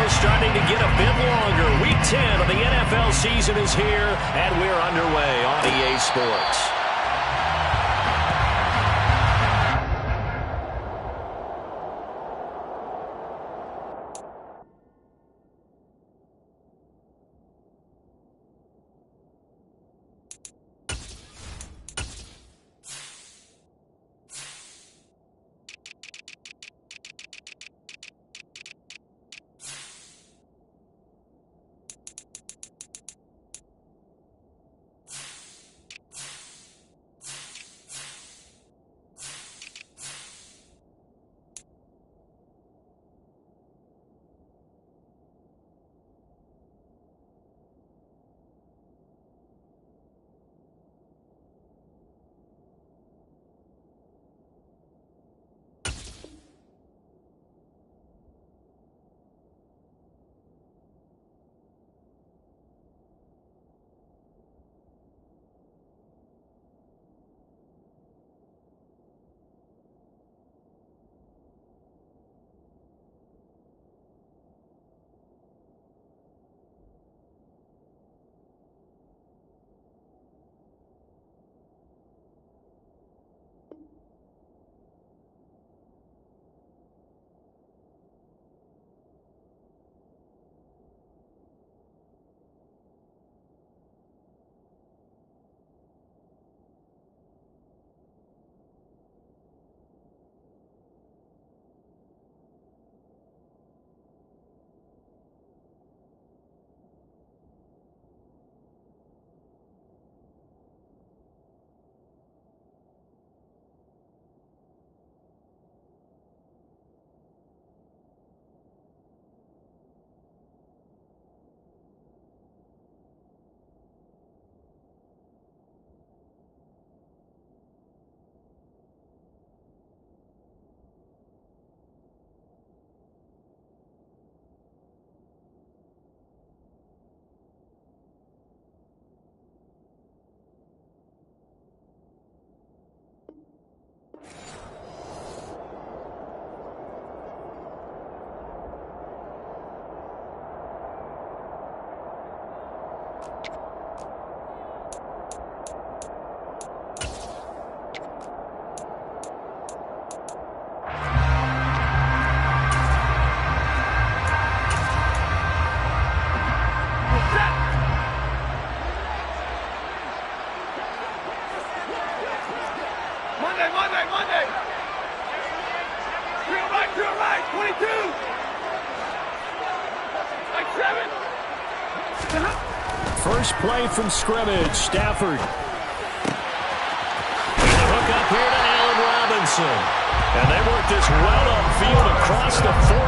are starting to get a bit longer. Week 10 of the NFL season is here, and we're underway on EA Sports. First play from scrimmage, Stafford. And the hook up here to Allen Robinson. And they work this well upfield across the 45.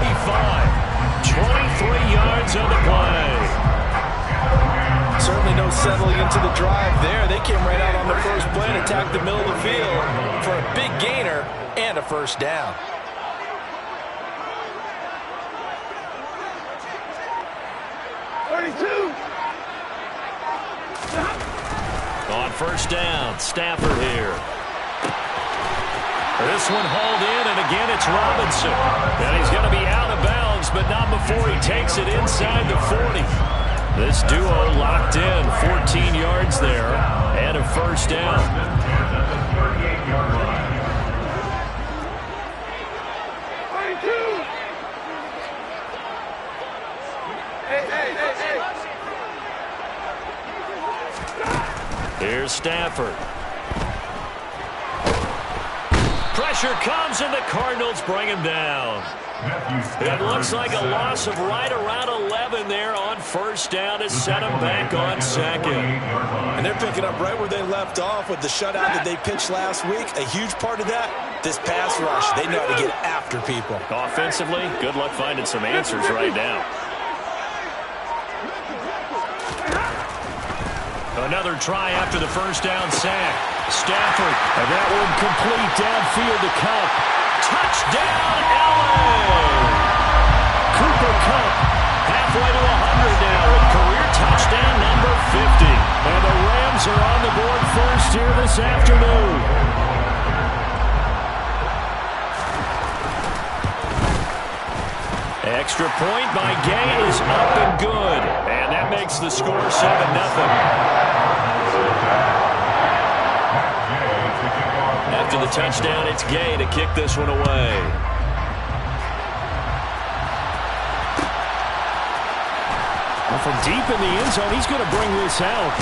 23 yards on the play. Certainly no settling into the drive there. They came right out on the first play and attacked the middle of the field for a big gainer and a first down. On first down, Stafford here. This one hauled in, and again it's Robinson. And he's going to be out of bounds, but not before he takes it inside the 40. This duo locked in, 14 yards there, and a first down. Here's Stafford. Pressure comes, and the Cardinals bring him down. It looks like a loss of right around 11 there on first down to set him back on second. And they're picking up right where they left off with the shutout that they pitched last week. A huge part of that, this pass rush. They know how to get after people. Offensively, good luck finding some answers right now. Another try after the first down sack. Stafford, and that one complete downfield to Cup. Touchdown, LA! Cooper Kupp, halfway to 100 now with career touchdown number 50. And the Rams are on the board first here this afternoon. Extra point by Gay is up and good. And that makes the score 7-0. After the touchdown, it's Gay to kick this one away. Well, from deep in the end zone, he's going to bring this out.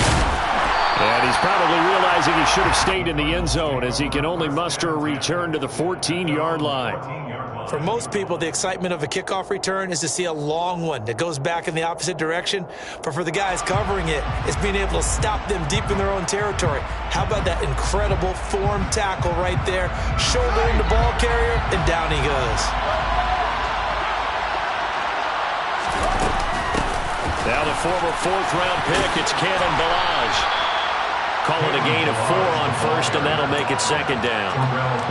And he's probably realizing he should have stayed in the end zone as he can only muster a return to the 14-yard line. For most people, the excitement of a kickoff return is to see a long one that goes back in the opposite direction. But for the guys covering it, it's being able to stop them deep in their own territory. How about that incredible form tackle right there? Shouldering the ball carrier, and down he goes. Now the former fourth-round pick, it's Cannon Balaj. Calling a gain of 4 on first, and that'll make it second down.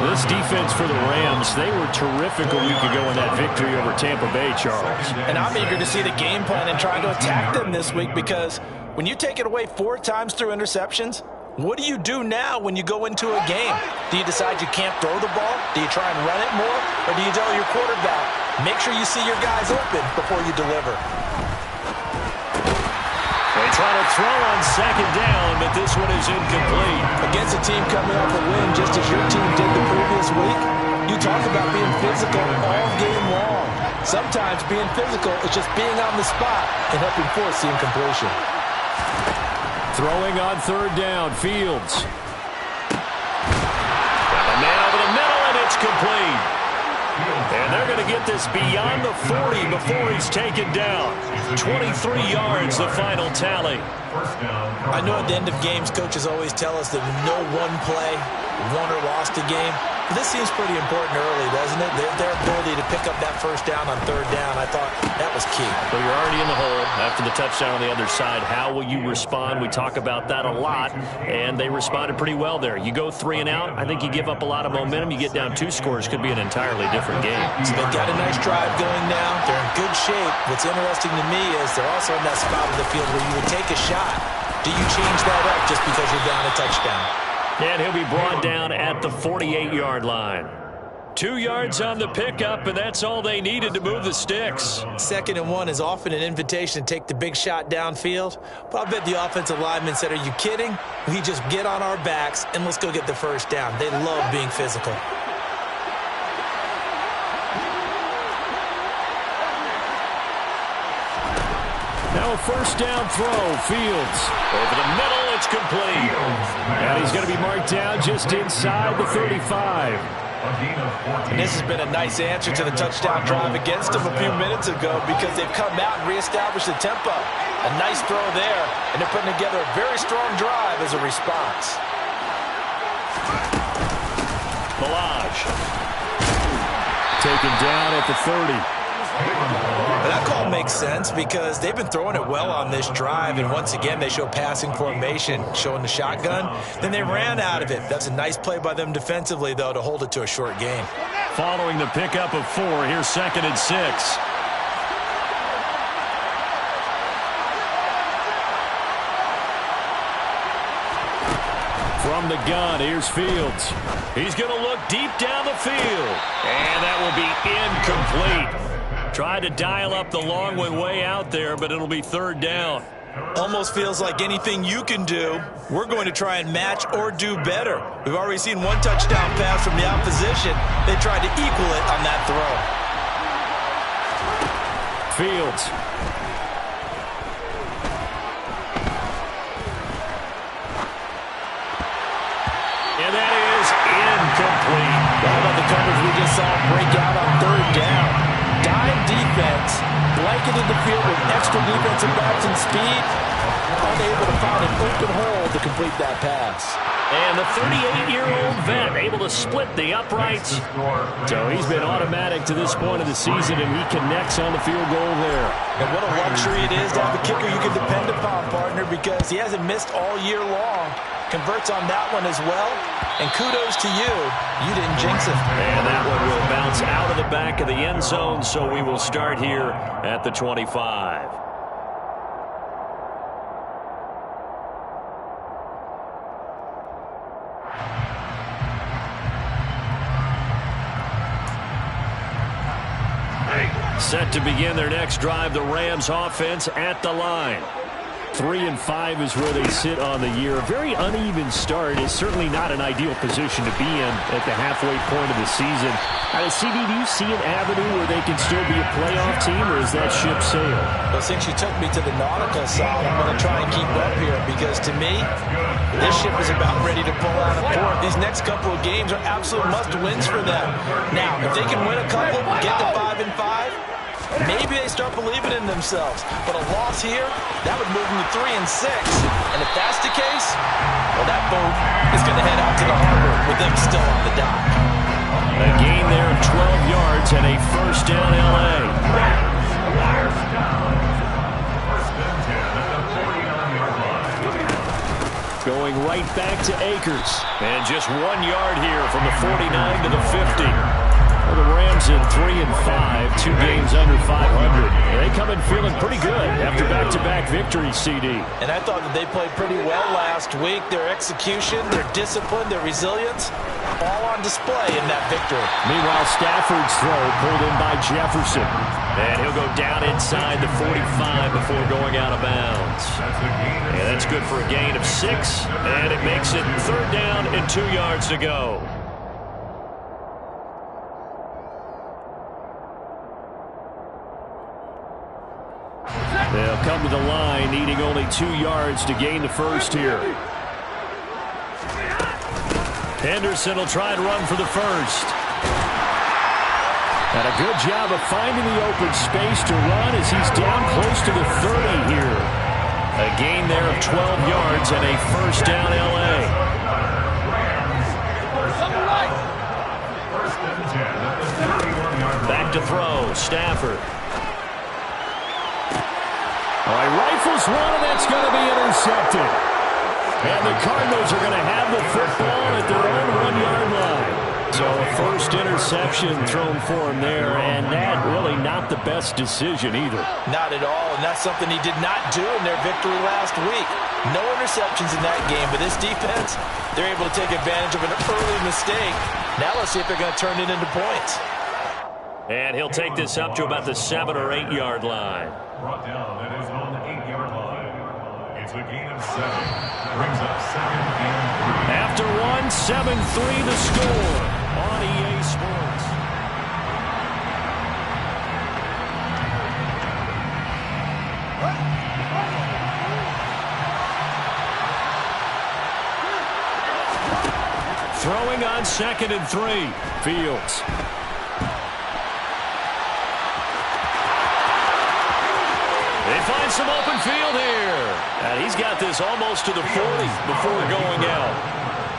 This defense for the Rams, they were terrific a week ago in that victory over Tampa Bay, Charles. And I'm eager to see the game plan and trying to attack them this week, because when you take it away 4 times through interceptions, what do you do now when you go into a game? Do you decide you can't throw the ball? Do you try and run it more? Or do you tell your quarterback, make sure you see your guys open before you deliver? They try to throw on second down, but this one is incomplete. Against a team coming off a win just as your team did the previous week, you talk about being physical all game long. Sometimes being physical is just being on the spot and helping force the incompletion. Throwing on third down, Fields. Got a man over the middle, and it's complete. And they're going to get this beyond the 40 before he's taken down. 23 yards, the final tally. I know at the end of games, coaches always tell us that no one play won or lost a game. But this seems pretty important early, doesn't it? Their ability to pick up that first down on third down, I thought that was key. Well, you're already in the hole after the touchdown on the other side. How will you respond? We talk about that a lot, and they responded pretty well there. You go 3 and out, I think you give up a lot of momentum. You get down 2 scores, could be an entirely different game. So they've got a nice drive going now. They're in good shape. What's interesting to me is they're also in that spot of the field where you would take a shot. Do you change that up just because you're down a touchdown? And he'll be brought down at the 48-yard line. 2 yards on the pickup, and that's all they needed to move the sticks. 2nd and 1 is often an invitation to take the big shot downfield. But I bet the offensive lineman said, are you kidding? We just get on our backs, and let's go get the first down. They love being physical. Now a first down throw, Fields. Over the middle, it's complete. And he's going to be marked down just inside the 35. And this has been a nice answer to the touchdown drive against them a few minutes ago, because they've come out and reestablished the tempo. A nice throw there, and they're putting together a very strong drive as a response. Balaj. Taken down at the 30. But that call makes sense because they've been throwing it well on this drive, and once again they show passing formation, showing the shotgun. Then they ran out of it. That's a nice play by them defensively, though, to hold it to a short game. Following the pickup of 4, here's 2nd and 6. From the gun, here's Fields. He's going to look deep down the field, and that will be incomplete. Tried to dial up the long one way out there, but it'll be 3rd down. Almost feels like anything you can do, we're going to try and match or do better. We've already seen 1 touchdown pass from the opposition. They tried to equal it on that throw. Fields. And that is incomplete. How about the coverage we just saw break out on 3rd down? Dime defense, blanketed the field with extra defensive backs and speed, unable to find an open hole to complete that pass. And the 38-year-old vet able to split the uprights. So he's been automatic to this point of the season, and he connects on the field goal there. And what a luxury it is to have a kicker you can depend upon, partner, because he hasn't missed all year long. Converts on that one as well. And kudos to you. You didn't jinx it. And that one will bounce out of the back of the end zone, so we will start here at the 25. Set to begin their next drive, the Rams offense at the line. 3-5 is where they sit on the year. A very uneven start. Is certainly not an ideal position to be in at the halfway point of the season. CD, do you see an avenue where they can still be a playoff team, or is that ship sailed? Well, since you took me to the nautical side, I'm going to try and keep up here because to me, this ship is about ready to pull out of port. These next couple of games are absolute must-wins for them. Now, if they can win a couple, get to 5-5, maybe they start believing in themselves. But a loss here, that would move them to 3-6. And if that's the case, well, that boat is going to head out to the harbor with them still on the dock. A gain there of 12 yards and a first down L.A. Going right back to Akers. And just 1 yard here from the 49 to the 50. Well, the Rams in 3-5, 2 games under 500. They come in feeling pretty good after back-to-back victories, CD. And I thought that they played pretty well last week. Their execution, their discipline, their resilience, all on display in that victory. Meanwhile, Stafford's throw pulled in by Jefferson. And he'll go down inside the 45 before going out of bounds. And that's good for a gain of 6. And it makes it 3rd down and 2 yards to go. They'll come to the line, needing only 2 yards to gain the first here. Henderson will try and run for the first. And a good job of finding the open space to run as he's down close to the 30 here. A gain there of 12 yards and a first down L.A. Back to throw, Stafford. All right, rifles one, and that's going to be intercepted. And the Cardinals are going to have the football at their own 1-yard line. So a first interception thrown for him there, and that really not the best decision either. Not at all, and that's something he did not do in their victory last week. No interceptions in that game, but this defense, they're able to take advantage of an early mistake. Now let's see if they're going to turn it into points. And he'll take this up to about the 7 or 8 yard line. Brought down, that is on the 8-yard line. It's a gain of 7. Brings up 2nd and 3. After 7-3 the score on EA Sports. Throwing on 2nd and 3. Fields. They find some open field here. And he's got this almost to the 40 before going out.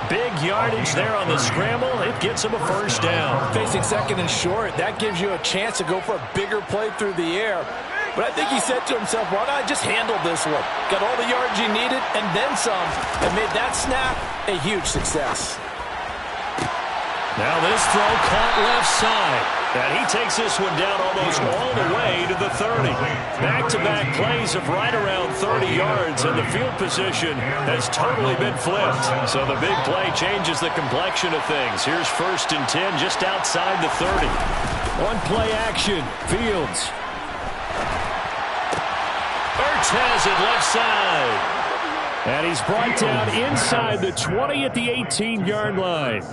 Big yardage there on the scramble. It gets him a first down. Facing 2nd and short, that gives you a chance to go for a bigger play through the air. But I think he said to himself, why not just handle this one? Got all the yards you needed and then some, and made that snap a huge success. Now this throw caught left side. And he takes this one down almost all the way to the 30. Back-to-back plays of right around 30 yards, and the field position has totally been flipped. So the big play changes the complexion of things. Here's 1st and 10 just outside the 30. On play action, Fields. Ertz has it left side. And he's brought down inside the 20 at the 18-yard line.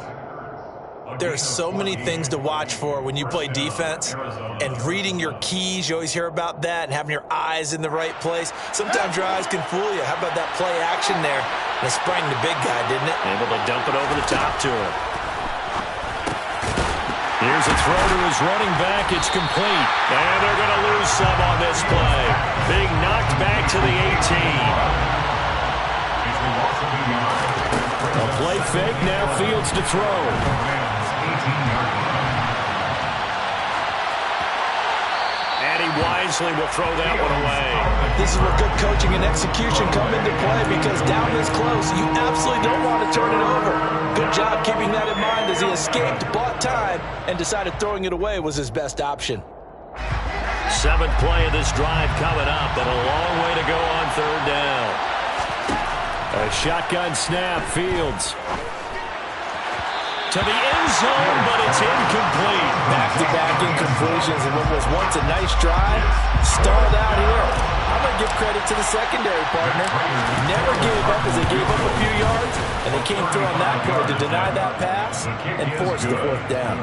There are so many things to watch for when you play defense, and reading your keys, you always hear about that, and having your eyes in the right place. Sometimes your eyes can fool you. How about that play action there? And it sprang the big guy, didn't it? Able to dump it over the top to him. Here's a throw to his running back. It's complete. And they're going to lose some on this play. Big knocked back to the 18. A play fake, now Fields to throw. And he wisely will throw that one away. This is where good coaching and execution come into play, because down this close, you absolutely don't want to turn it over. Good job keeping that in mind as he escaped, bought time, and decided throwing it away was his best option. 7th play of this drive coming up, but a long way to go on 3rd down. A shotgun snap, Fields. To the end zone, but it's incomplete. Back-to-back incompletions. occasions, and what was once a nice drive stalled out here. I'm going to give credit to the secondary, partner. Never gave up as they gave up a few yards, and they came through on that play to deny that pass and force the fourth down.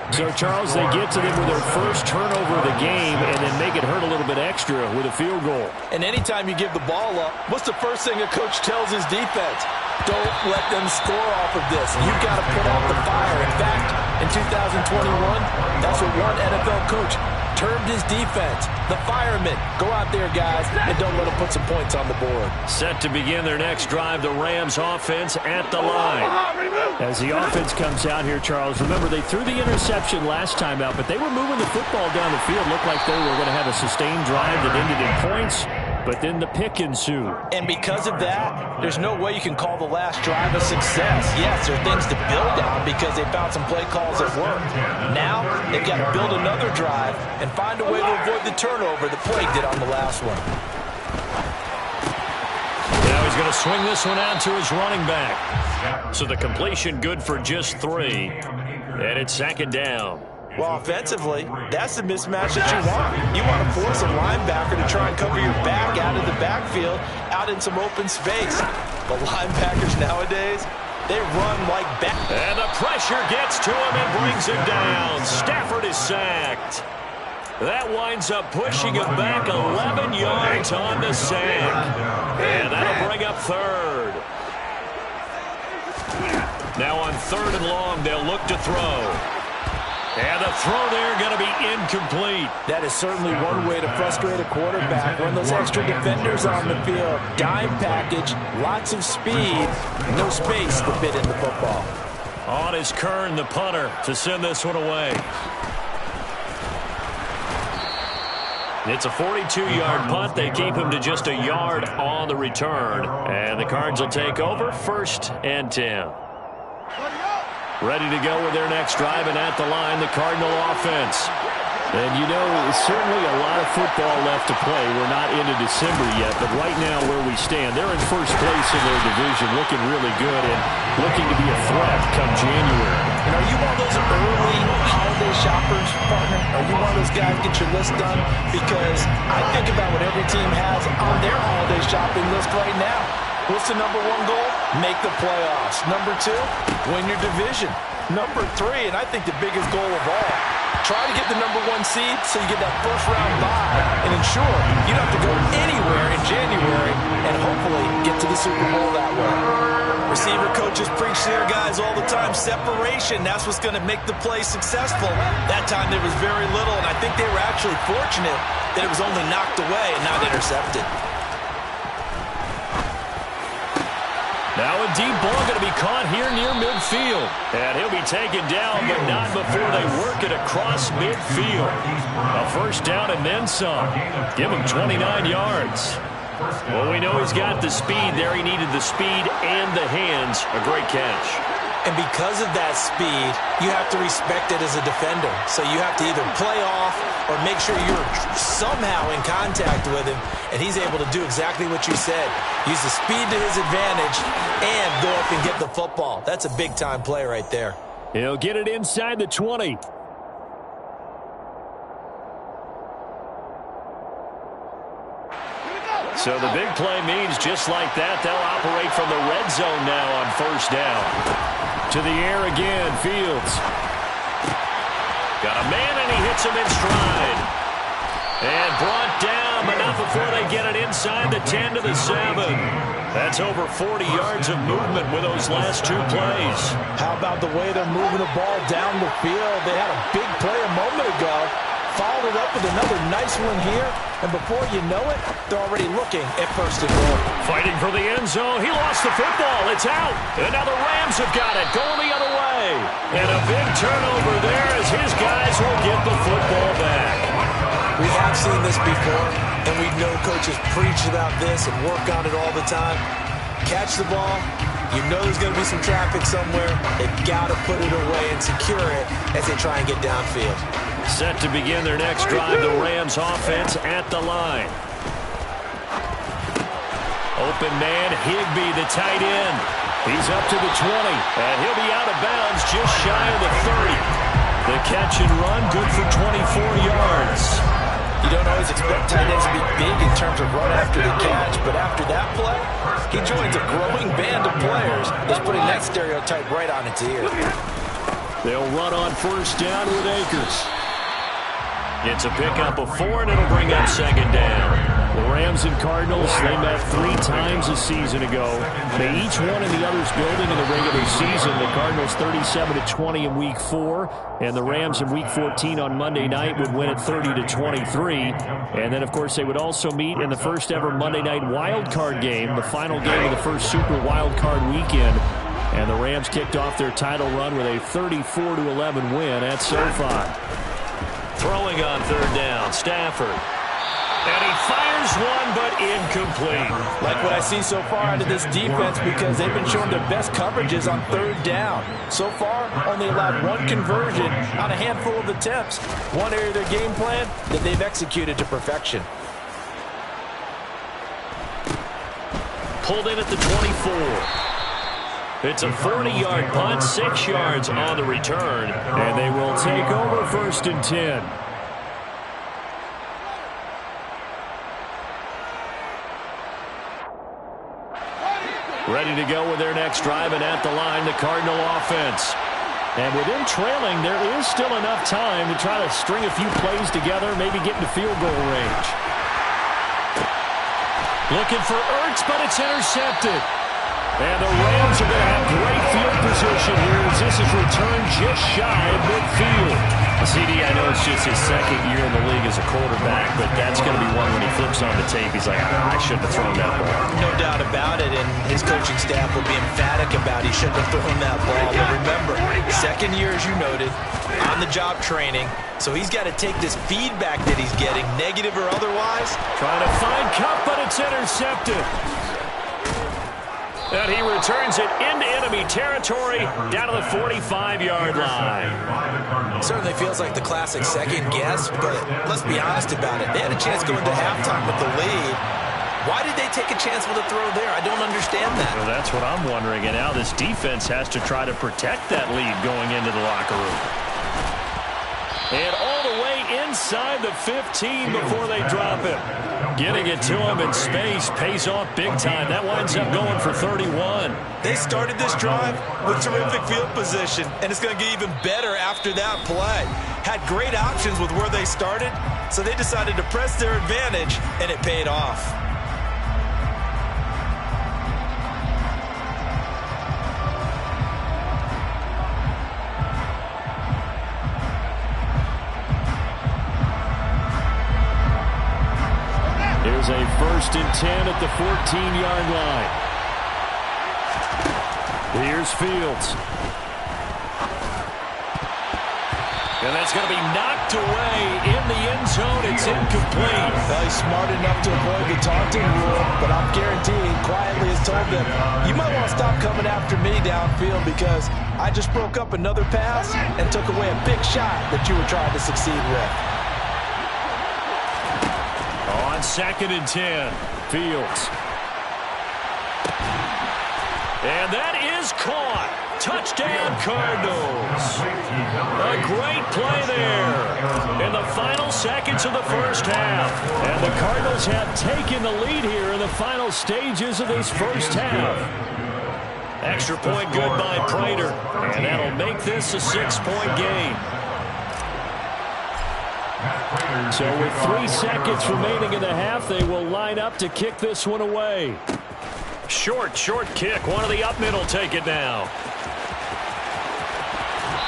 So, Charles, they get to them with their first turnover of the game and then make it hurt a little bit extra with a field goal. And anytime you give the ball up, what's the first thing a coach tells his defense? Don't let them score off of this. You've got to put out the fire. In fact, in 2021, that's what one NFL coach termed his defense, the firemen. Go out there, guys, and don't let them put some points on the board. Set to begin their next drive, the Rams offense at the line. As the offense comes out here, Charles, remember they threw the interception last time out, but they were moving the football down the field. Looked like they were going to have a sustained drive that ended in points, but then the pick ensued. And because of that, there's no way you can call the last drive a success. Yes, there are things to build on because they found some play calls that worked. Now, they've got to build another drive and find a way to avoid the turnover that plagued it on the last one. Now he's going to swing this one out to his running back. So the completion good for just 3. And it's 2nd down. Well, offensively, that's the mismatch that you want. You want to force a linebacker to try and cover your back out of the backfield, out in some open space. But linebackers nowadays, they run like back. And the pressure gets to him and brings him down. Stafford is sacked. That winds up pushing him back 11 yards on the sack. And that'll bring up 3rd. Now on 3rd and long, they'll look to throw. And the throw there going to be incomplete. That is certainly one way to frustrate a quarterback. Run those extra defenders on the field. Dime package, lots of speed, no space to fit in the football. On is Kern, the punter, to send this one away. It's a 42-yard punt. They keep him to just a yard on the return. And the Cards will take over 1st and 10. Ready to go with their next drive, and at the line, the Cardinal offense. And, you know, certainly a lot of football left to play. We're not into December yet, but right now where we stand, they're in first place in their division, looking really good and looking to be a threat come January. And are you one of those early holiday shoppers, partner? Are you one of those guys get your list done? Because I think about what every team has on their holiday shopping list right now. What's the number 1 goal? Make the playoffs. Number 2, win your division. Number 3, and I think the biggest goal of all, try to get the number 1 seed so you get that first-round bye and ensure you don't have to go anywhere in January and hopefully get to the Super Bowl that way. Receiver coaches preach there, guys, all the time. Separation, that's what's going to make the play successful. That time there was very little, and I think they were actually fortunate that it was only knocked away and not intercepted. Now a deep ball going to be caught here near midfield. And he'll be taken down, but not before they work it across midfield. A first down and then some. Give him 29 yards. Well, we know he's got the speed there. He needed the speed and the hands. A great catch. And because of that speed, you have to respect it as a defender. So you have to either play off or make sure you're somehow in contact with him, and he's able to do exactly what you said. Use the speed to his advantage and go up and get the football. That's a big-time play right there. He'll get it inside the 20. So the big play means just like that, they'll operate from the red zone now on first down. To the air again, Fields. Got a man, and he hits him in stride. And brought down, but not before they get it inside the 10 to the 7. That's over 40 yards of movement with those last 2 plays. How about the way they're moving the ball down the field? They had a big play a moment ago. Followed it up with another nice one here, and before you know it, they're already looking at first and goal. Fighting for the end zone. He lost the football. It's out. And now the Rams have got it, going the other way. And a big turnover there as his guys will get the football back. We have seen this before, and we know coaches preach about this and work on it all the time. Catch the ball. You know there's going to be some traffic somewhere. They've got to put it away and secure it as they try and get downfield. Set to begin their next drive, the Rams offense at the line. Open man, Higbee, the tight end. He's up to the 20, and he'll be out of bounds just shy of the 30. The catch and run, good for 24 yards. You don't always expect tight ends to be big in terms of run after the catch, but after that play, he joins a growing band of players that's putting that stereotype right on its ear. They'll run on first down with Akers. It's a pickup of 4, and it'll bring up second down. The Rams and Cardinals, they met 3 times a season ago. They each won in the other's building in the regular season. The Cardinals 37-20 in Week 4, and the Rams in Week 14 on Monday night would win it 30-23. And then, of course, they would also meet in the first ever Monday night wild card game, the final game of the first Super Wild Card weekend. And the Rams kicked off their title run with a 34-11 win at SoFi. Throwing on third down, Stafford. And he fires one, but incomplete. Like what I see so far out of this defense, because they've been showing their best coverages on third down. So far, only allowed 1 conversion on a handful of attempts. One area of their game plan that they've executed to perfection. Pulled in at the 24. It's a 40-yard punt, 6 yards on the return, and they will take over first and 10. Ready to go with their next drive, and at the line, the Cardinal offense. And with them trailing, there is still enough time to try to string a few plays together, maybe get into field goal range. Looking for Ertz, but it's intercepted. And the Rams are going to have great field position here as this is returned just shy of midfield. CD, I know it's just his second year in the league as a quarterback, but that's going to be one when he flips on the tape. He's like, I shouldn't have thrown that ball. No doubt about it, and his coaching staff will be emphatic about he shouldn't have thrown that ball. But remember, second year, as you noted, on-the-job training, so he's got to take this feedback that he's getting, negative or otherwise. Trying to find Cup, but it's intercepted. And he returns it into enemy territory down to the 45-yard line. Certainly feels like the classic second guess, but let's be honest about it. They had a chance going to halftime with the lead. Why did they take a chance with a throw there? I don't understand that. Well, that's what I'm wondering. And now this defense has to try to protect that lead going into the locker room. And all the way inside the 15 before they drop it. Getting it to him in space pays off big time. That winds up going for 31. They started this drive with terrific field position, and it's going to get even better after that play. Had great options with where they started, so they decided to press their advantage, and it paid off. Here's a first and 10 at the 14-yard line. Here's Fields. And that's going to be knocked away in the end zone. It's incomplete. Well, he's smart enough to avoid the taunting rule, but I'm guaranteeing quietly has told them, you might want to stop coming after me downfield because I just broke up another pass and took away a big shot that you were trying to succeed with. On second and 10, Fields. And that is caught. Touchdown, Cardinals. A great play there in the final seconds of the first half. And the Cardinals have taken the lead here in the final stages of this first half. Extra point good by Prater. And that'll make this a 6-point game. So with 3 seconds remaining in the half, they will line up to kick this one away. Short kick. One of the up middle take it now.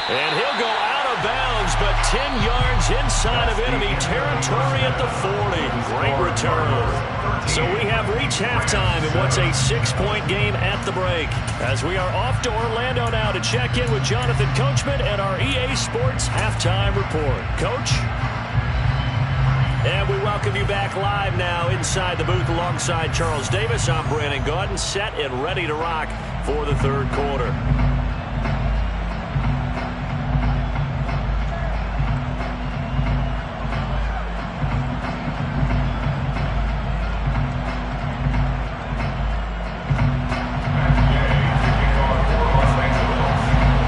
And he'll go out of bounds, but 10 yards inside of enemy territory at the 40. Great return. So we have reached halftime in what's a 6-point game at the break. As we are off to Orlando now to check in with Jonathan Coachman and our EA Sports Halftime Report. Coach? And we welcome you back live now inside the booth alongside Charles Davis. I'm Brandon Gaudin, set and ready to rock for the third quarter.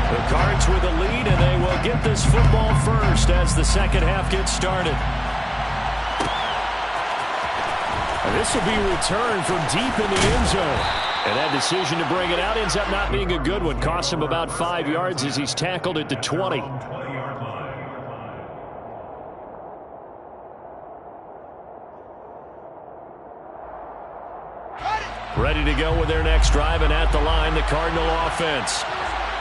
The Cards with the lead, and they will get this football as the second half gets started. And this will be returned from deep in the end zone. And that decision to bring it out ends up not being a good one. Cost him about 5 yards as he's tackled at the 20. Ready to go with their next drive, and at the line, the Cardinal offense.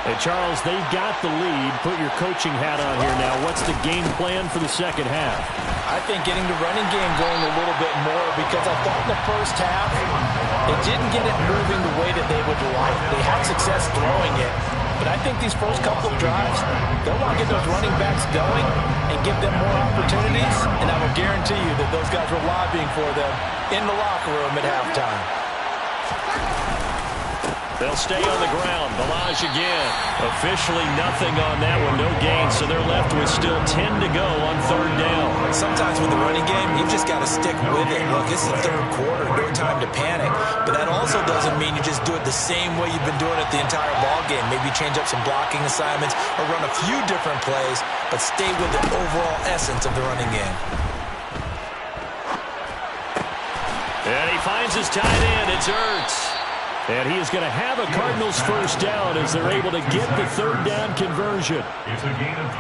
And Charles, they've got the lead. Put your coaching hat on here now. What's the game plan for the second half? I think getting the running game going a little bit more, because I thought in the first half it didn't get it moving the way that they would like. They had success throwing it, but I think these first couple of drives, they'll want to get those running backs going and give them more opportunities, and I will guarantee you that those guys were lobbying for them in the locker room at halftime. They'll stay on the ground. Balaj again. Officially nothing on that one. No gain, so they're left with still 10 to go on third down. Sometimes with the running game, you've just got to stick with it. Look, it's the third quarter. No time to panic. But that also doesn't mean you just do it the same way you've been doing it the entire ball game. Maybe change up some blocking assignments or run a few different plays, but stay with the overall essence of the running game. And he finds his tight end. It's Ertz. And he is going to have a Cardinals first down as they're able to get the third down conversion.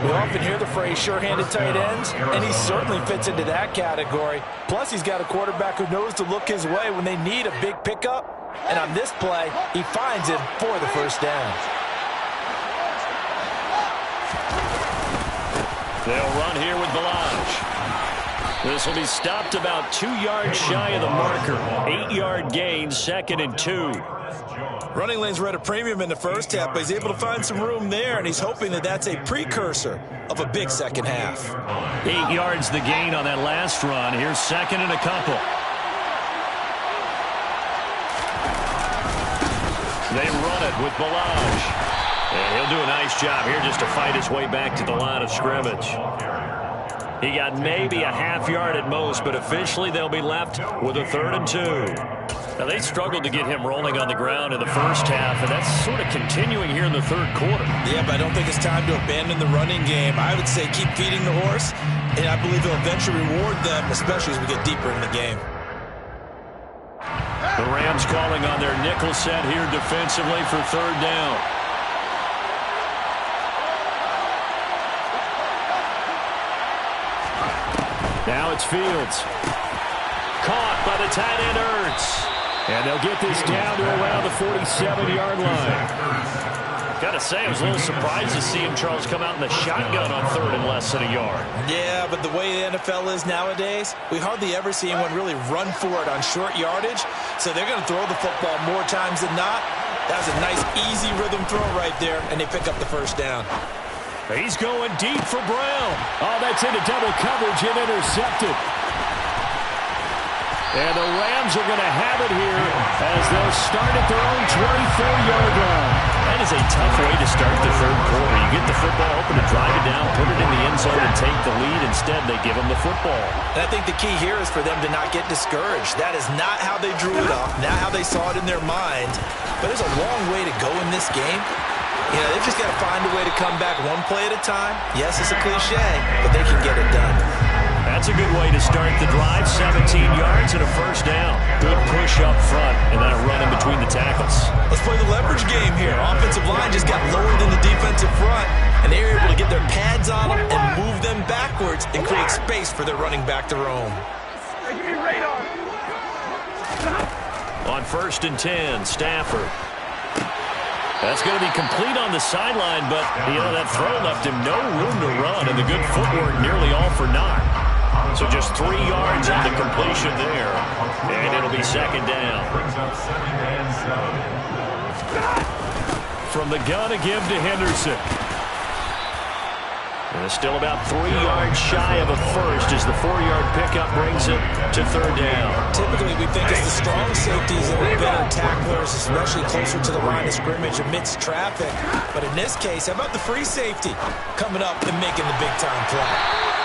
We often hear the phrase sure-handed tight ends, and he certainly fits into that category. Plus, he's got a quarterback who knows to look his way when they need a big pickup. And on this play, he finds him for the first down. They'll run here with Balaj. This will be stopped about 2 yards shy of the marker. 8-yard gain, 2nd and 2. Running lanes were at a premium in the first half, but he's able to find some room there, and he's hoping that that's a precursor of a big second half. 8 yards the gain on that last run. Here's 2nd and a couple. They run it with Balaj. And he'll do a nice job here just to fight his way back to the line of scrimmage. He got maybe a half yard at most, but officially they'll be left with a 3rd and 2. Now, they struggled to get him rolling on the ground in the first half, and that's sort of continuing here in the third quarter. Yeah, but I don't think it's time to abandon the running game. I would say keep feeding the horse, and I believe he'll eventually reward them, especially as we get deeper in the game. The Rams calling on their nickel set here defensively for third down. Now it's Fields. Caught by the tight end Ertz. And they'll get this down to around the 47-yard line. Got to say, I was a little surprised to see him, Charles, come out in the shotgun on third and less than a yard. Yeah, but the way the NFL is nowadays, we hardly ever see anyone really run for it on short yardage. So they're going to throw the football more times than not. That was a nice, easy rhythm throw right there, and they pick up the first down. He's going deep for Brown. Oh, that's into double coverage and intercepted. And the Rams are going to have it here as they'll start at their own 24-yard line. That is a tough way to start the third quarter. You get the football open to drive it down, put it in the end zone, and take the lead. Instead, they give them the football. And I think the key here is for them to not get discouraged. That is not how they drew it up, not how they saw it in their mind. But there's a long way to go in this game. You know, they've just got to find a way to come back one play at a time. Yes, it's a cliche, but they can get it done. That's a good way to start the drive. 17 yards and a first down. Good push up front and then a run in between the tackles. Let's play the leverage game here. Offensive line just got lower than the defensive front, and they were able to get their pads on them and move them backwards and create space for their running back to roam. On 1st and 10, Stafford. That's going to be complete on the sideline, but, you know, that throw left him no room to run, and the good footwork nearly all for naught. So just 3 yards on the completion there, and it'll be second down. From the gun, a give to Henderson. And it's still about 3 yards shy of a first as the 4-yard pickup brings it to third down. Typically, we think it's the strong safeties that are better tacklers, especially closer to the line of scrimmage amidst traffic. But in this case, how about the free safety coming up and making the big-time play?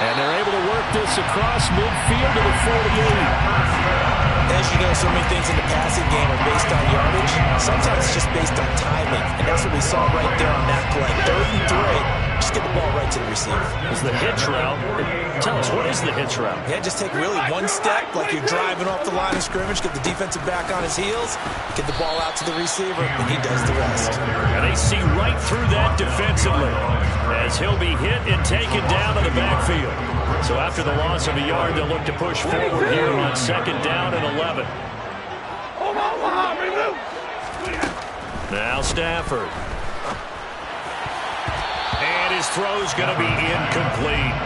And they're able to work this across midfield to the 48. As you know, so many things in the passing game are based on yardage. Sometimes it's just based on timing, and that's what we saw right there on that play. 3rd and 3. just get the ball right to the receiver. It's the hitch route. Tell us, what is the hitch route? Yeah, just take really one step like you're driving off the line of scrimmage, get the defensive back on his heels, get the ball out to the receiver, and he does the rest. And they see right through that defensively as he'll be hit and taken down in the backfield. So after the loss of a yard, they'll look to push forward here on 2nd down and 11. Now Stafford. And his throw's going to be incomplete.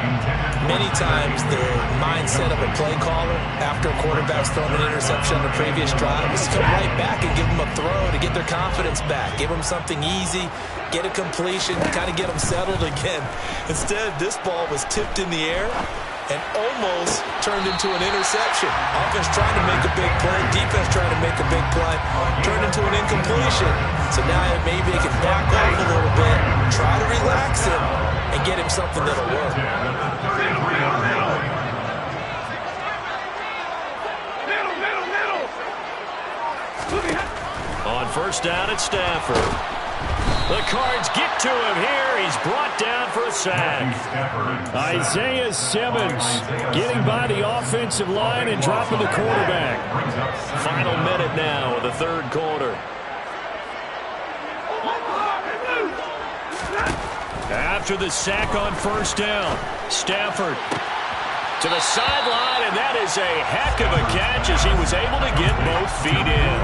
Many times the mindset of a play caller after a quarterback's thrown an interception on the previous drive is to come right back and give them a throw to get their confidence back. Give them something easy, get a completion, kind of get them settled again. Instead, this ball was tipped in the air and almost turned into an interception. Offense trying to make a big play, defense trying to make a big play, turned into an incompletion. So now maybe they can back off a little bit, try to relax him, and get him something that'll work. On 1st down at Stafford. The Cards get to him here. He's brought down for a sack. Isaiah Simmons getting by the offensive line and dropping the quarterback. Final minute now of the 3rd quarter. After the sack on 1st down, Stafford to the sideline, and that is a heck of a catch as he was able to get both feet in.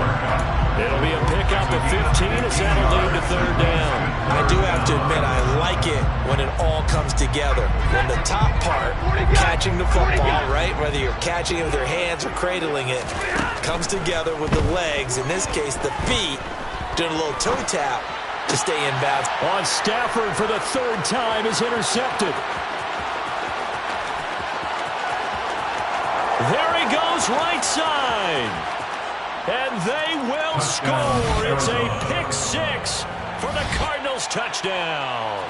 It'll be a pickup at 15 as that'll lead to 3rd down. I do have to admit, I like it when it all comes together. When the top part, catching the football, right, whether you're catching it with your hands or cradling it, comes together with the legs, in this case the feet, doing a little toe tap to stay in bounds. On Stafford for the 3rd time is intercepted. There he goes, right side. And they will score. It's a pick 6 for the Cardinals touchdown.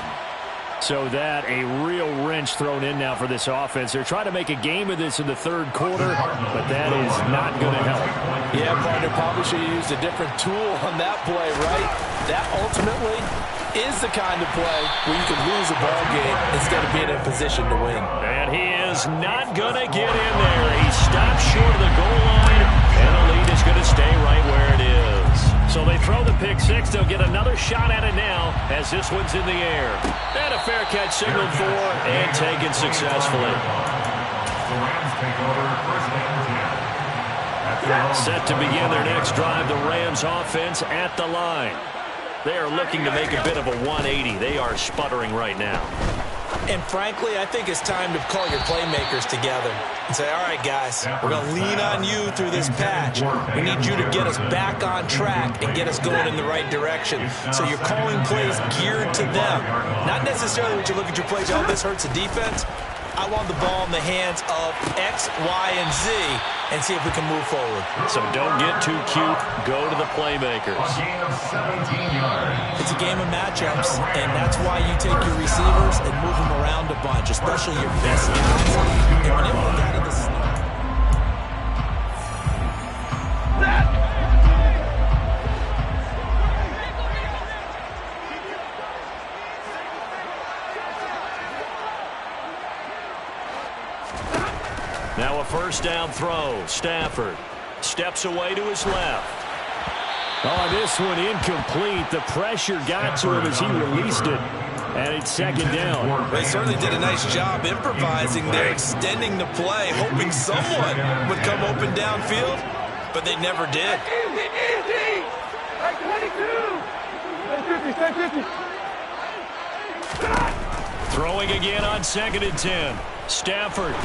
So that a real wrench thrown in now for this offense. They're trying to make a game of this in the 3rd quarter, but that is not going to help. Yeah, partner, probably should have used a different tool on that play, right? That ultimately is the kind of play where you can lose a ball game instead of being in position to win. And he is not going to get in there. He stops short of the goal line, and the lead is going to stay right where it is. So they throw the pick 6. They'll get another shot at it now as this one's in the air. And a fair catch signaled for and taken successfully. The Rams take over 1st and 10. Set to begin their next drive, the Rams offense at the line. They are looking to make a bit of a 180. They are sputtering right now. And frankly, I think it's time to call your playmakers together and say, all right, guys, we're going to lean on you through this patch. We need you to get us back on track and get us going in the right direction. So you're calling plays geared to them. Not necessarily when you look at your plays, oh, this hurts the defense. I want the ball in the hands of X, Y, and Z and see if we can move forward. So don't get too cute. Go to the playmakers. A gain of 17 yards. It's a game of matchups, and that's why you take your receivers and move them around a bunch, especially your best guys. And when they look out of the snap. Now a 1st down throw. Stafford steps away to his left. Oh, this one incomplete. The pressure got to him as he released it. And it's 2nd down. They certainly did a nice job improvising there, extending the play, hoping someone would come open downfield, but they never did. Throwing again on 2nd and 10. Stafford.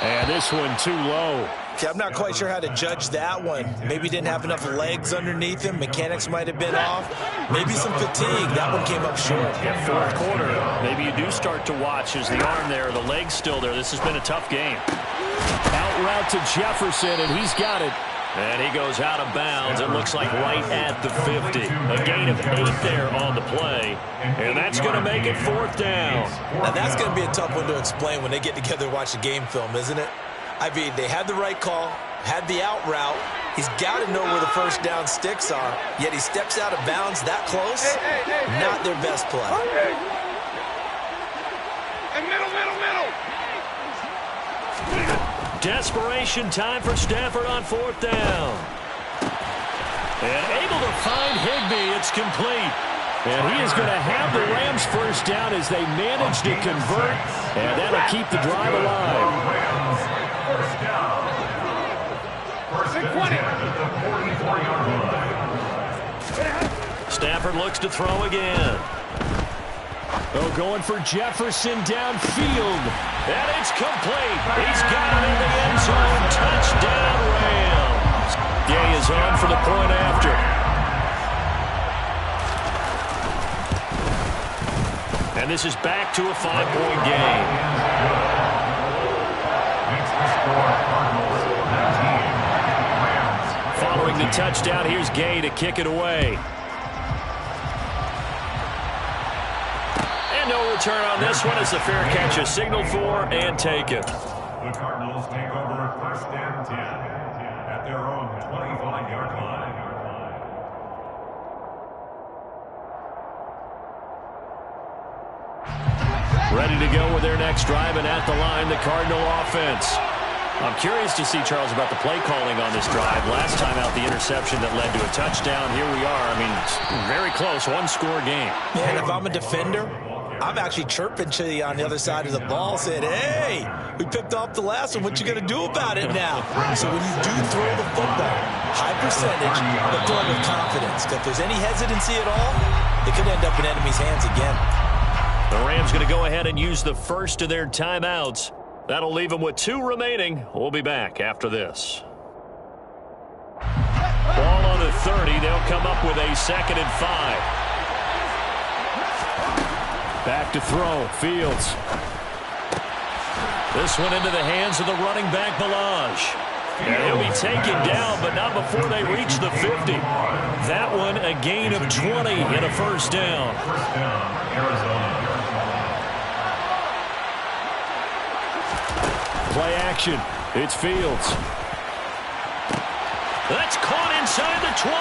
And this one too low. Okay, I'm not quite sure how to judge that one. Maybe didn't have enough legs underneath him. Mechanics might have been off. Maybe some fatigue. That one came up short. Yeah, 4th quarter. Maybe you do start to watch as the arm there, the leg's still there. This has been a tough game. Out route to Jefferson, and he's got it. And he goes out of bounds. It looks like right at the 50. A gain of 8 there on the play. And that's going to make it 4th down. Now, that's going to be a tough one to explain when they get together and watch the game film, isn't it? I mean, they had the right call, had the out route. He's got to know where the 1st down sticks are, yet he steps out of bounds that close. Not their best play. Desperation time for Stafford on 4th down. And able to find Higbee. It's complete. And he is going to have the Rams first down as they manage to convert. And that'll keep the drive alive. Rams first down. First and 10 at the 44-yard line. Stafford looks to throw again. Oh, going for Jefferson downfield. And it's complete. He's got it in the end zone. Touchdown, Rams. Gay is on for the point after. And this is back to a 5-point game. Following the touchdown, here's Gay to kick it away. And no return on this one as the fair catch is signaled for and taken. The Cardinals take over first and 10 at their own 25-yard line. Ready to go with their next drive, and at the line, the Cardinal offense. I'm curious to see, Charles, about the play calling on this drive. Last time out, the interception that led to a touchdown. Here we are. I mean, it's very close, one-score game. Yeah, and if I'm a defender, I'm actually chirping to you on the other side of the ball, saying, hey, we picked off the last one. What you going to do about it now? So when you do throw the football, high percentage, but throw it with confidence. If there's any hesitancy at all, it could end up in enemy's hands again. The Rams going to go ahead and use the first of their timeouts. That'll leave them with 2 remaining. We'll be back after this. Ball on the 30. They'll come up with a 2nd and 5. Back to throw. Fields. This one into the hands of the running back, Balaj. And he'll be taken down, but not before they reach the 50. That one a gain of 20 and a first down. First down, Arizona. Play action. It's Fields. That's caught inside the 20.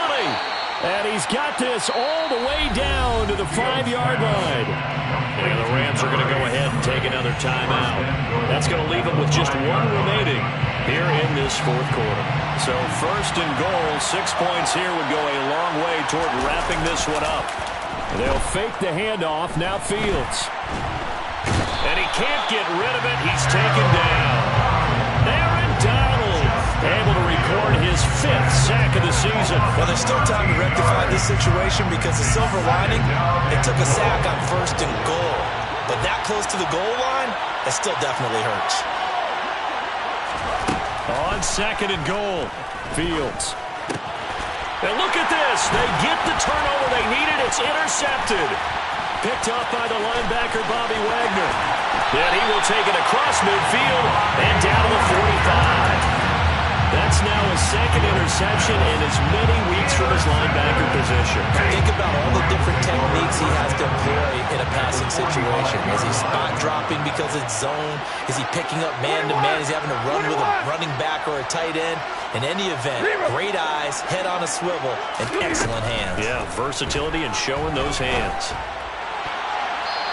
And he's got this all the way down to the 5-yard line. And the Rams are going to go ahead and take another timeout. That's going to leave them with just 1 remaining here in this 4th quarter. So 1st and goal, 6 points here would go a long way toward wrapping this one up. They'll fake the handoff. Now Fields. And he can't get rid of it. He's taken down. Aaron Donald able to record his 5th sack of the season. Well, there's still time to rectify this situation because the silver lining, it took a sack on 1st and goal. But that close to the goal line, it still definitely hurts. On 2nd and goal, Fields. And look at this. They get the turnover they needed. It's intercepted. Picked up by the linebacker, Bobby Wagner. Then he will take it across midfield and down to the 45. That's now his 2nd interception in as many weeks from his linebacker position. Think about all the different techniques he has to employ in a passing situation. Is he spot dropping because it's zone? Is he picking up man-to-man? Is he having to run with a running back or a tight end? In any event, great eyes, head on a swivel, and excellent hands. Yeah, versatility and showing those hands.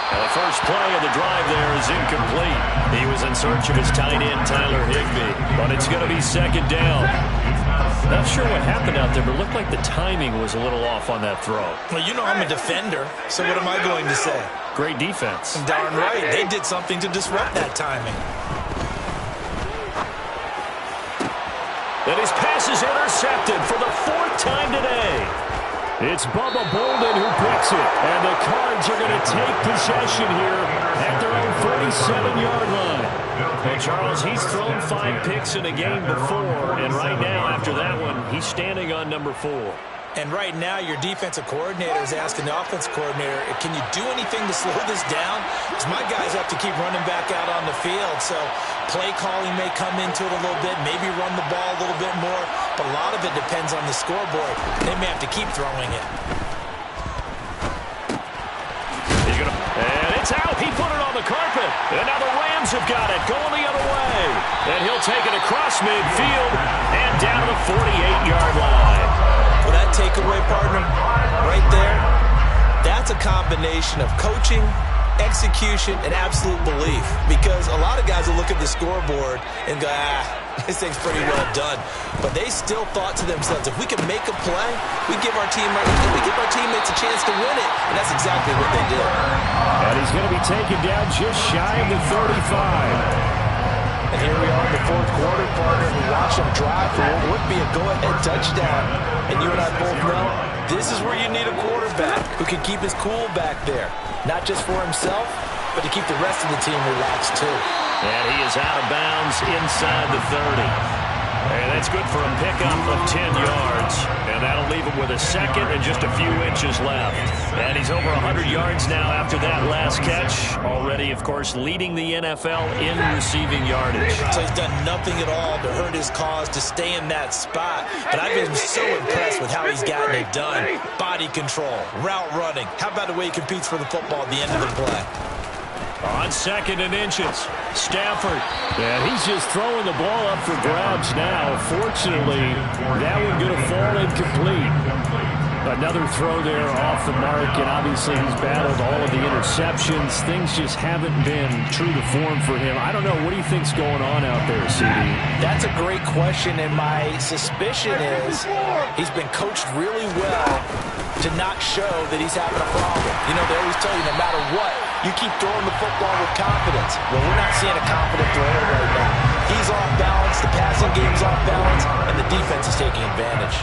And the first play of the drive there is incomplete. He was in search of his tight end, Tyler Higbee. But it's going to be 2nd down. Not sure what happened out there, but it looked like the timing was a little off on that throw. Well, you know I'm a defender, so what am I going to say? Great defense. Darn right. They did something to disrupt that timing. And his pass is intercepted for the 4th time today. It's Bubba Bolden who picks it. And the Cards are going to take possession here at their own 47-yard line. And Charles, he's thrown 5 picks in a game before. And right now, after that one, he's standing on number 4. And right now, your defensive coordinator is asking the offensive coordinator, can you do anything to slow this down? Because my guys have to keep running back out on the field. So play calling may come into it a little bit, maybe run the ball a little bit more. But a lot of it depends on the scoreboard. They may have to keep throwing it. And it's out. He put it on the carpet. And now the Rams have got it going the other way. And he'll take it across midfield and down to the 48-yard line. Well, that takeaway, partner, right there, that's a combination of coaching execution, and absolute belief. Because a lot of guys will look at the scoreboard and go, this thing's pretty well done. But they still thought to themselves, if we can make a play, we give our teammates a chance to win it. And that's exactly what they did. And he's going to be taken down just shy of the 35. And here we are in the fourth quarter, partner. We watch them drive for what would be a go-ahead touchdown. And you and I both know this is where you need a quarterback who can keep his cool back there. Not just for himself, but to keep the rest of the team relaxed too. And he is out of bounds inside the 30. And that's good for a pickup of 10 yards. And that'll leave him with a second and just a few inches left. And he's over 100 yards now after that last catch. Already, of course, leading the NFL in receiving yardage. So he's done nothing at all to hurt his cause to stay in that spot. But I've been so impressed with how he's gotten it done. Body control, route running. How about the way he competes for the football at the end of the play? On 2nd and inches, Stafford. And he's just throwing the ball up for grabs now. Fortunately, that one going to fall incomplete. Another throw there off the mark, and obviously he's battled all of the interceptions. Things just haven't been true to form for him. I don't know. What do you think's going on out there, CD? That's a great question, and my suspicion is he's been coached really well to not show that he's having a problem. You know, they always tell you no matter what, you keep throwing the football with confidence. Well, we're not seeing a confident thrower right now. He's off balance, the passing game's off balance, and the defense is taking advantage.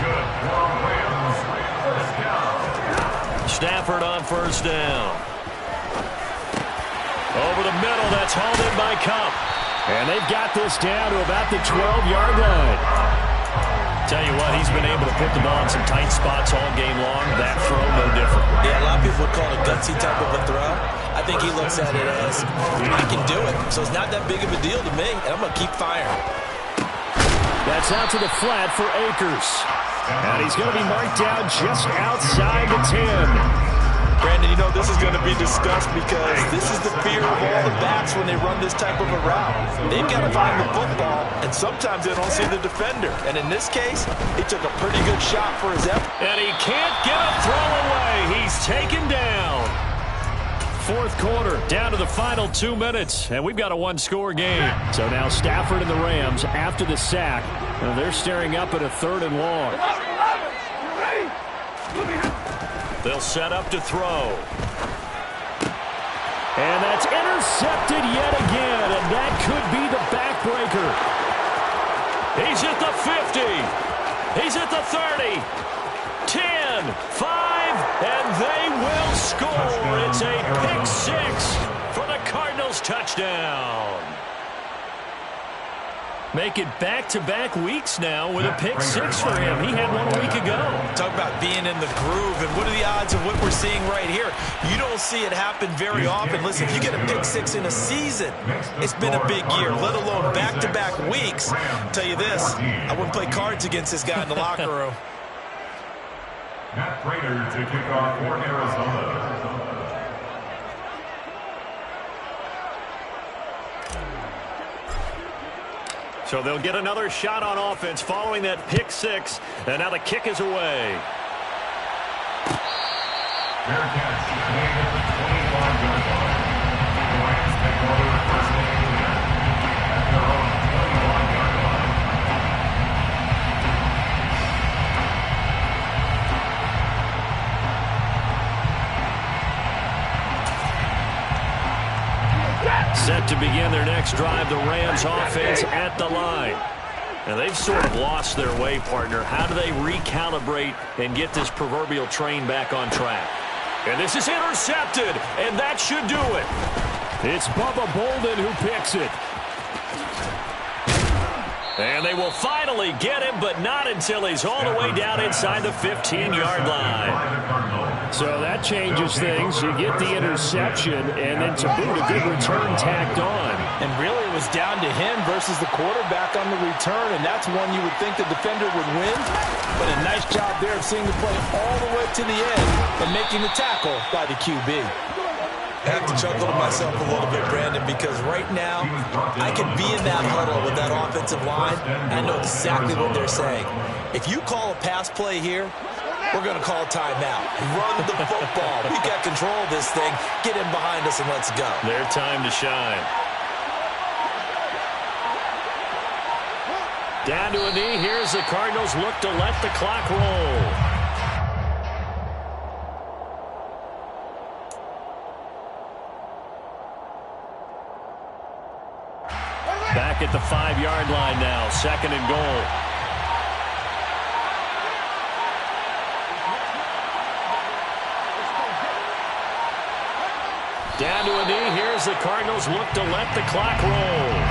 Stafford on first down. Over the middle, that's hauled in by Cup. And they've got this down to about the 12-yard line. Tell you what, he's been able to put the ball in some tight spots all game long. That throw, no different. Yeah, a lot of people would call it a gutsy type of a throw. I think he looks at it as, I can do it. So it's not that big of a deal to me, and I'm going to keep firing. That's out to the flat for Akers. And he's going to be marked down just outside the 10. Brandon, you know this is going to be discussed because this is the fear of all the backs when they run this type of a route. They've got to find the football, and sometimes they don't see the defender. And in this case, he took a pretty good shot for his effort. And he can't get a throw away. He's taken down. Fourth quarter, down to the final 2 minutes, and we've got a one-score game. So now Stafford and the Rams, after the sack, they're staring up at a 3rd and long. They'll set up to throw. And that's intercepted yet again, and that could be the backbreaker. He's at the 50. He's at the 30. 10, 5, and they will score. It's a pick 6 for the Cardinals touchdown. Make it back-to-back weeks now with a pick 6 for him. He had one a week ago. Talk about being in the groove, and what are the odds of what we're seeing right here? You don't see it happen very often. Listen, if you get a pick 6 in a season, it's been a big year, let alone back-to-back weeks. I'll tell you this, I wouldn't play cards against this guy in the locker room. Matt Prater to kick off for Arizona. So they'll get another shot on offense following that pick 6, and now the kick is away. Fair catch made at the 25-yard line. The Lions take over first and 10 at their own 21-yard line. Set to begin their next drive, the Rams offense at the line. And they've sort of lost their way, partner. How do they recalibrate and get this proverbial train back on track? And this is intercepted, and that should do it. It's Bubba Bolden who picks it. And they will finally get him, but not until he's all the way down inside the 15-yard line. So that changes things. You get the interception, and then to boot, a good return tacked on. And really, it was down to him versus the quarterback on the return, and that's one you would think the defender would win. But a nice job there of seeing the play all the way to the end and making the tackle by the QB. I have to chuckle to myself a little bit, Brandon, because right now I can be in that huddle with that offensive line, and I know exactly what they're saying. If you call a pass play here, We're going to call timeout. Run the football. We got control of this thing. Get in behind us and let's go. Their time to shine. Down to a knee. Here's the Cardinals look to let the clock roll. Back at the 5-yard line now. 2nd and goal. Down to a knee. Here's the Cardinals look to let the clock roll.